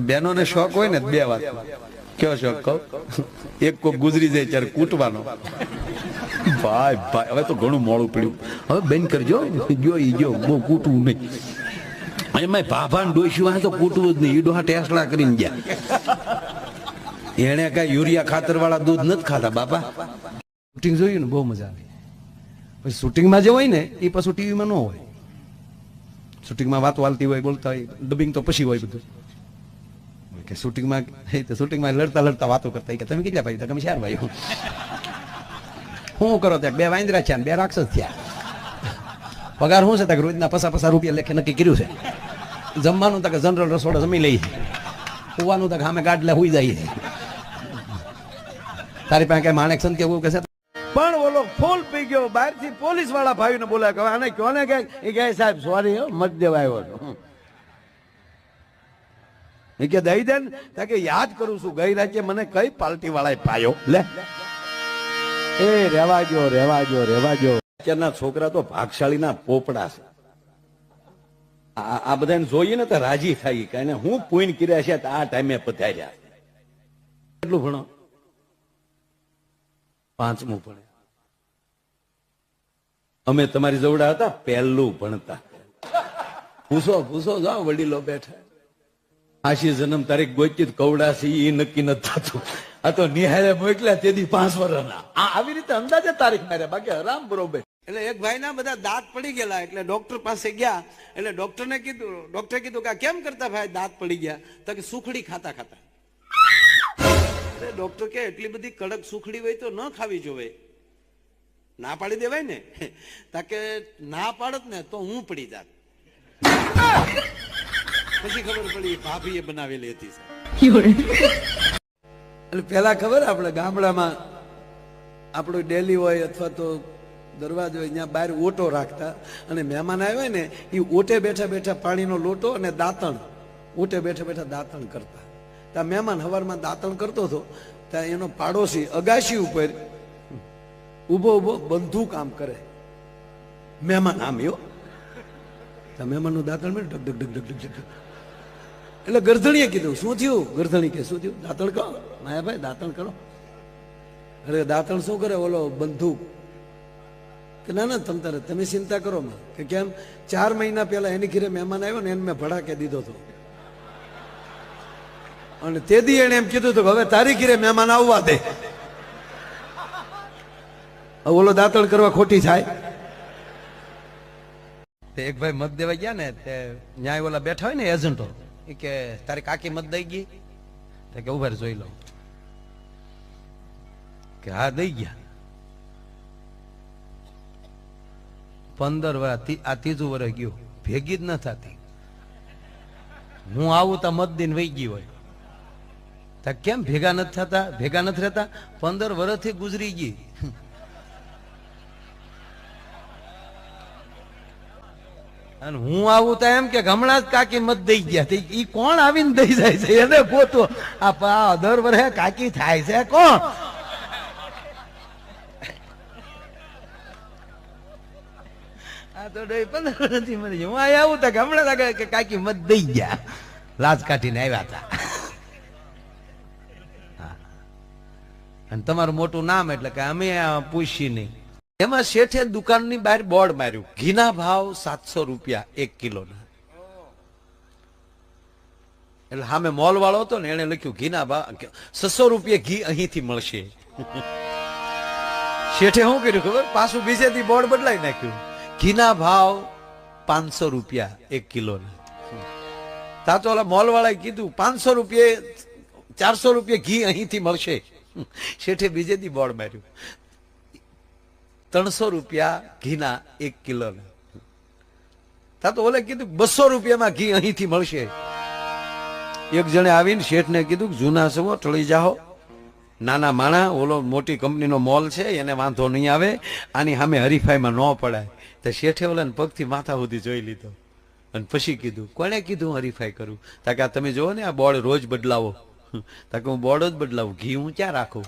બેનો ને શોખ હોય ને બે વાત, કયો શોખ કહો? એક કોક ગુજરી જાય ત્યારે કૂટવાનો. ભાઈ ભાઈ હવે તો ઘણું મોડું પડ્યું, હવે બેન કરજો, જોઈ જો બહુ કૂટવું નહીં. એમાં ભાભાને ડોસ્યું તો કૂટવું જ નહીં, એ ડોહા ટેસડા કરીને ગયા. એને કઈ યુરિયા ખાતર વાળા દૂધ નથી ખાતા બાપા. શૂટિંગ જોયું ને બહુ મજા આવી. પછી શૂટિંગમાં જે હોય ને એ પાછું ટીવીમાં ન હોય. શૂટિંગમાં વાતો હાલતી હોય, બોલતા હોય, ડબિંગ તો પછી હોય બધું. કે શૂટિંગમાં લડતા લડતા વાતો કરતા કે તમે કેટલા ભાઈ? તમે 4 ભાઈઓ. શું કરો ત્યાં? 2 વાંદરા છે ને 2 રાક્ષસ થયા. પગાર શું છે? રોજના 50 રૂપિયા લેખે નક્કી કર્યું છે. જમવાનું તક જનરલ રસોડા જમી લઈએ, હોવાનું તક સામે ગાડલે હોઈ જાય. તારી પાસે કઈ માણેક સંત કેવું કે છે? પણ ઓલો ફૂલ પી ગયો, બહારથી પોલીસ વાળા ભાઈને બોલાય કે આને કયો ને કે એ કહે સાહેબ સોરી મત દેવા આવ્યો હતો. એ કે દઈ દે ને કે યાદ કરું છું ગઈ રાતે મને કઈ પાર્ટી વાળાએ પાયો. લે એ રેવાજો. અત્યારના છોકરા તો ભાગશાળીના પોપડા છે. આ બધાને જોઈએ ને તો રાજી થાય કે હું પૂન કર્યા છે આ ટાઈમે પધાર્યા. કેટલું ભણો? 5મું ભણે. અમે તમારી જવડા હતા પહેલું ભણતા. પૂછો જાઓ, વડીલો બેઠા. આશી જન્મ તારીખ ગોચી કવડાસી એ નક્કી નથી થતું. આ તો નિહાળે મોકલ્યા તેથી 5 વર્ષના. આવી રીતે અંદાજે તારીખ માર્યા, બાકી હરામ બરોબર. એટલે એક ભાઈના બધા દાંત પડી ગયેલા, એટલે ડોક્ટર પાસે ગયા. એટલે ડોક્ટરે કીધું કે કેમ કરતા ભાઈ દાંત પડી ગયા? તો કે સુખડી ખાતા. એટલે ડોક્ટર કે એટલી બધી કડક સુખડી હોય તો ન ખાવી જોઈએ, ના પાડી દેવાય ને. તાકે ના પાડત ને તો હું પડી જાત. પછી ખબર પડી ભાભીએ બનાવેલી હતી. એટલે પેલા ખબર આપણે ગામડામાં આપણું ડેલી હોય અથવા તો દરવાજો હોય ત્યાં બહાર ઓટો રાખતા, અને મહેમાન આવ્યા ને એ ઓટે બેઠા બેઠા પાણીનો લોટો અને દાંતણ, ઓટે બેઠા બેઠા દાંતણ કરતા. ત્યાં મહેમાન હવારમાં દાંતણ કરતો હતો, ત્યાં એનો પાડોશી અગાશી ઉપર ઉભો બંદૂક આમ કરે. મહેમાન આમ એવો, ત્યાં મહેમાનનું દાંતણ મેં ઢક ઢક ઢક ઢક ઢક. એટલે ગરધણીએ કીધું શું થયું? ગરધણી કે શું થયું? દાંતણ કરો માયાભાઈ, દાંતણ કરો. અરે દાંતણ શું કરે? ઓલો બંદૂક. કે ના તમે ચિંતા કરો માં. કે કેમ? 4 મહિના પહેલા એની ઘરે મહેમાન આવ્યો ને એને મેં ભડાકે દીધો હતો, અને તે દી એને એમ કીધું હતું કે હવે તારી ઘરે મહેમાન આવવા દે. ઓલો દાંતણ કરવા ખોટી થાય. એક ભાઈ મત દેવા ગયા ને, તે ન્યાય ઓલા બેઠા હોય ને એજન્ટો, એ કે તારી કાકી મત દઈ ગઈ? તો કે ઉભા જોઈ લો. કે હા દઈ ગયા. 15 વર્ષ, આ 3જું વર્ષ ગયું, ભેગી જ ન થતી. હું આવું તો મત દઈને વહી ગઈ હોય. તો કેમ ભેગા નથી રહેતા? 15 વર્ષથી ગુજરી ગઈ. અને હું આવું તો એમ કે હમણાં જ કાકી મત દઈ ગયા. ઈ કોણ આવીને દઈ જાય છે? એને પોતો આ 10 વર્ષે કાકી થાય છે કોણ? આ તો 15 વર્ષથી મરી. હું આવું તો હમણાં કે કાકી મત દઈ ગયા, લાજ કાઢીને આવ્યા હતા. અને તમારું મોટું નામ એટલે કે અમે પૂછી નહીં. એમાં શેઠે દુકાનની બહાર બોર્ડ માર્યું, ઘીના ભાવ 700 રૂપિયા 1 કિલોના. એટલે સામે મોલ વાળો હતો ને, એને લખ્યું ઘીના ભાવ 600 રૂપિયા ઘી અહીંથી મળશે. શેઠે શું કર્યું ખબર? પાછું બીજેથી બોર્ડ બદલાઈ નાખ્યું, ઘીના ભાવ 500 રૂપિયા 1 કિલોના. તા તો ઓલા મોલ વાળાએ કીધું 500 રૂપિયા 400 રૂપિયા ઘી અહીંથી મળશે. શેઠે બીજેથી બોર્ડ માર્યું 300 રૂપિયા ઘીના 1 કિલોના. તા તો ઓલે કીધું 200 રૂપિયામાં ઘી અહીંથી મળશે. એક જણે આવીને શેઠને કીધું જૂના સવો ટળી જાઓ, નાના માણા, ઓલો મોટી કંપનીનો મોલ છે એને વાંધો નહીં આવે, આની સામે હરીફાઈમાં ન પડાય. તો શેઠે ઓલાને પગથી માથા સુધી જોઈ લીધો અને પછી કીધું કોને કીધું હું હરીફાઈ કરું? તાકે આ તમે જોવો ને આ બોર્ડ રોજ બદલાવો. તાકે હું બોર્ડ જ બદલાવું, ઘી હું ક્યાં રાખું?